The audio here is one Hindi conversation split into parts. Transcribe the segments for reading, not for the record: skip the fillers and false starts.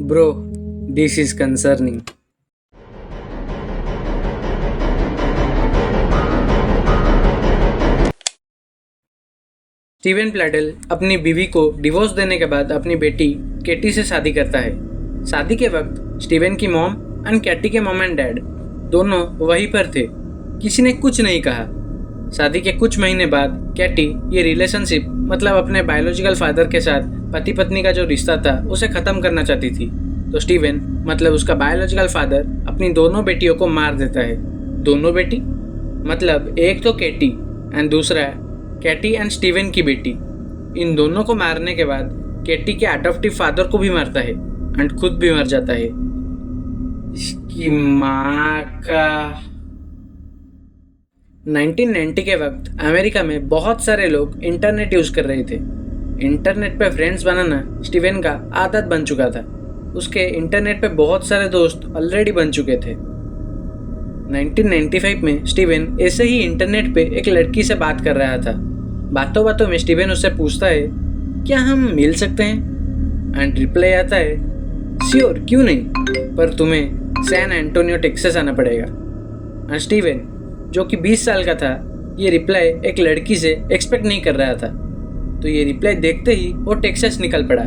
Bro, this is concerning. Steven Pladl अपनी बीवी को डिवोर्स देने के बाद अपनी बेटी केटी से शादी करता है। शादी के वक्त स्टीवन की मॉम एंड कैटी के मॉम एंड डैड दोनों वहीं पर थे। किसी ने कुछ नहीं कहा। शादी के कुछ महीने बाद कैटी ये रिलेशनशिप मतलब अपने बायोलॉजिकल फादर के साथ पति पत्नी का जो रिश्ता था उसे ख़त्म करना चाहती थी। तो स्टीवन मतलब उसका बायोलॉजिकल फादर अपनी दोनों बेटियों को मार देता है। दोनों बेटी मतलब एक तो केटी एंड दूसरा कैटी एंड स्टीवन की बेटी। इन दोनों को मारने के बाद केटी के अडॉप्टिव फादर को भी मारता है एंड खुद भी मर जाता है। इसकी माँ का 1990 के वक्त अमेरिका में बहुत सारे लोग इंटरनेट यूज़ कर रहे थे। इंटरनेट पे फ्रेंड्स बनाना स्टीवन का आदत बन चुका था। उसके इंटरनेट पे बहुत सारे दोस्त ऑलरेडी बन चुके थे। 1995 में स्टीवन ऐसे ही इंटरनेट पे एक लड़की से बात कर रहा था। बातों बातों में स्टीवन उससे पूछता है, क्या हम मिल सकते हैं? एंड रिप्लाई आता है, श्योर, क्यों नहीं, पर तुम्हें सैन एंटोनियो टेक्सास आना पड़ेगा। और स्टीवन जो कि 20 साल का था, ये रिप्लाई एक लड़की से एक्सपेक्ट नहीं कर रहा था। तो ये रिप्लाई देखते ही वो टेक्सास निकल पड़ा।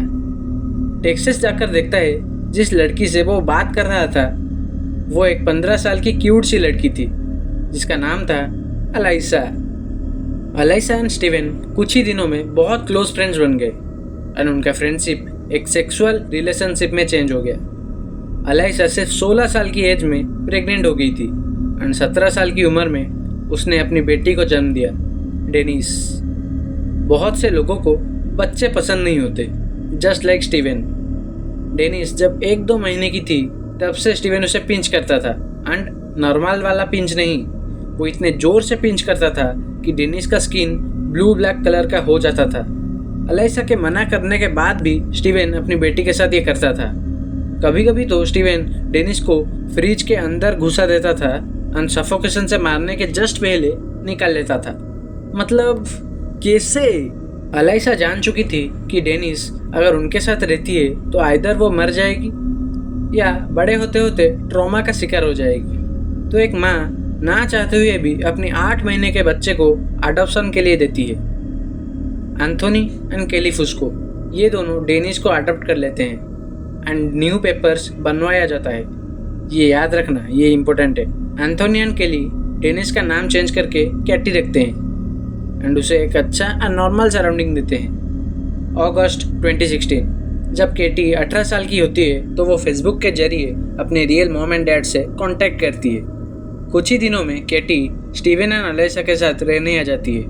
टेक्सास जाकर देखता है जिस लड़की से वो बात कर रहा था वो एक 15 साल की क्यूट सी लड़की थी जिसका नाम था अलाइसा। अलाइसा एंड स्टीवन कुछ ही दिनों में बहुत क्लोज फ्रेंड्स बन गए और उनका फ्रेंडशिप एक सेक्सुअल रिलेशनशिप में चेंज हो गया। अलाइसा सिर्फ 16 साल की एज में प्रेग्नेंट हो गई थी और 17 साल की उम्र में उसने अपनी बेटी को जन्म दिया, डेनिस। बहुत से लोगों को बच्चे पसंद नहीं होते, जस्ट लाइक स्टीवन। डेनिस जब 1-2 महीने की थी तब से स्टीवन उसे पिंच करता था एंड नॉर्मल वाला पिंच नहीं, वो इतने ज़ोर से पिंच करता था कि डेनिस का स्किन ब्लू ब्लैक कलर का हो जाता था। अलाइसा के मना करने के बाद भी स्टीवन अपनी बेटी के साथ ये करता था। कभी कभी तो स्टीवन डेनिस को फ्रिज के अंदर घुसा देता था और सफोकेशन से मारने के जस्ट पहले निकाल लेता था। मतलब कैसे? अलाइसा जान चुकी थी कि डेनिस अगर उनके साथ रहती है तो आइदर वो मर जाएगी या बड़े होते होते ट्रॉमा का शिकार हो जाएगी। तो एक माँ ना चाहते हुए भी अपनी 8 महीने के बच्चे को अडॉप्शन के लिए देती है। एंथोनी एंड केली फुस्को ये दोनों डेनिस को अडॉप्ट कर लेते हैं एंड न्यू पेपर्स बनवाया जाता है। ये याद रखना, ये इम्पोर्टेंट है। एंथोनी एंड केली डेनिस का नाम चेंज करके कैटी रखते हैं एंड उसे एक अच्छा एंड नॉर्मल सराउंडिंग देते हैं। अगस्त 2016 जब केटी 18 साल की होती है तो वो फेसबुक के जरिए अपने रियल मॉम एंड डैड से कांटेक्ट करती है। कुछ ही दिनों में केटी स्टीवन एंड अलाइसा के साथ रहने आ जाती है।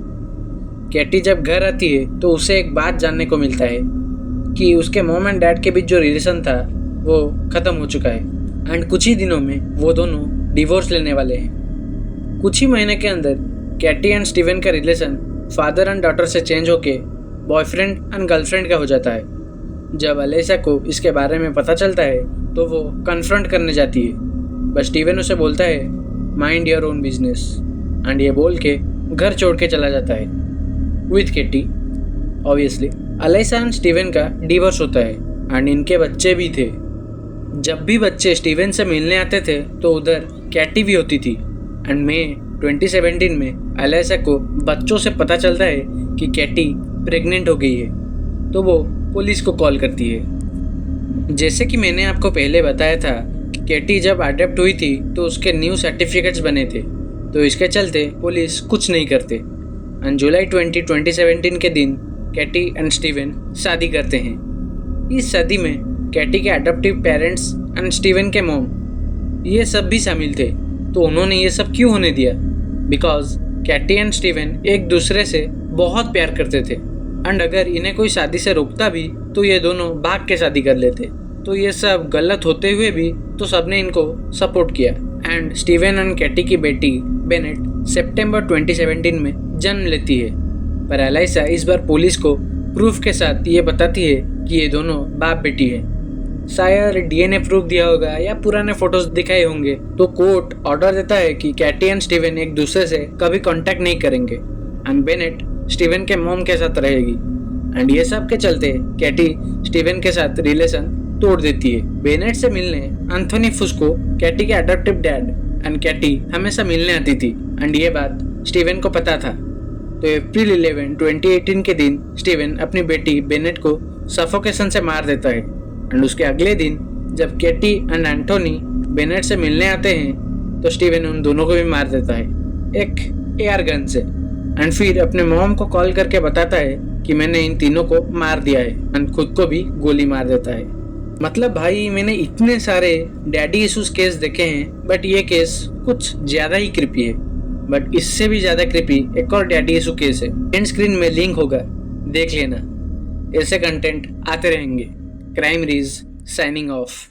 केटी जब घर आती है तो उसे एक बात जानने को मिलता है कि उसके मॉम एंड डैड के बीच जो रिलेशन था वो ख़त्म हो चुका है एंड कुछ ही दिनों में वो दोनों डिवोर्स लेने वाले हैं। कुछ ही महीने के अंदर केटी एंड स्टीवन का रिलेशन फादर एंड डॉटर से चेंज होके बॉयफ्रेंड एंड गर्लफ्रेंड का हो जाता है। जब अलाइसा को इसके बारे में पता चलता है तो वो कन्फ्रंट करने जाती है, बस स्टीवन उसे बोलता है mind your own business and ये बोल के घर छोड़ के चला जाता है with Katie. Obviously Alyssa and Steven का डिवोर्स होता है एंड इनके बच्चे भी थे। जब भी बच्चे स्टीवन से मिलने आते थे तो उधर कैटी भी होती थी एंड मई 2017 में अलाइसा को बच्चों से पता चलता है कि कैटी प्रेग्नेंट हो गई है तो वो पुलिस को कॉल करती है। जैसे कि मैंने आपको पहले बताया था कि केटी जब अडॉप्ट हुई थी तो उसके न्यू सर्टिफिकेट्स बने थे, तो इसके चलते पुलिस कुछ नहीं करते। एंड जुलाई 2017 के दिन केटी एंड स्टीवन शादी करते हैं। इस शादी में केटी के अडॉप्टिव पेरेंट्स एंड स्टीवन के मॉम ये सब भी शामिल थे। तो उन्होंने ये सब क्यों होने दिया? बिकॉज केटी एंड स्टीवन एक दूसरे से बहुत प्यार करते थे एंड अगर इन्हें कोई शादी से रोकता भी तो ये दोनों भाग के शादी कर लेते। तो ये सब गलत होते हुए भी तो सबने इनको सपोर्ट किया एंड स्टीवन एंड केटी की बेटी बेनेट सितंबर 2017 में जन्म लेती है। पर अलाइसा इस बार पुलिस को प्रूफ के साथ ये बताती है कि ये दोनों बाप बेटी है। शायद डीएनए प्रूफ दिया होगा या पुराने फोटोज दिखाए होंगे। तो कोर्ट ऑर्डर देता है कि केटी एंड स्टीवन एक दूसरे से कभी कांटेक्ट नहीं करेंगे एंड बेनेट स्टीवन के मॉम के साथ रहेगी एंड ये सब के चलते केटी स्टीवन के साथ रिलेशन तोड़ देती है। बेनेट से मिलने एंथोनी फुस्को कैटी के अडॉप्टिव डैड एंड कैटी हमेशा मिलने आती थी एंड ये बात स्टीवन को पता था। तो अप्रैल 11, 2018 के दिन स्टीवन अपनी बेटी बेनेट को सफोकेशन से मार देता है एंड उसके अगले दिन जब कैटी एंड एंथोनी बेनेट से मिलने आते हैं तो स्टीवन उन दोनों को भी मार देता है एक एयर गन से एंड फिर अपने मॉम को कॉल करके बताता है कि मैंने इन तीनों को मार दिया है एंड खुद को भी गोली मार देता है। मतलब भाई मैंने इतने सारे डैडी इशूज केस देखे हैं बट ये केस कुछ ज्यादा ही क्रिपी है। बट इससे भी ज्यादा क्रिपी एक और डैडी इशू केस है, एंड स्क्रीन में लिंक होगा, देख लेना। ऐसे कंटेंट आते रहेंगे। क्राइम रीज साइनिंग ऑफ।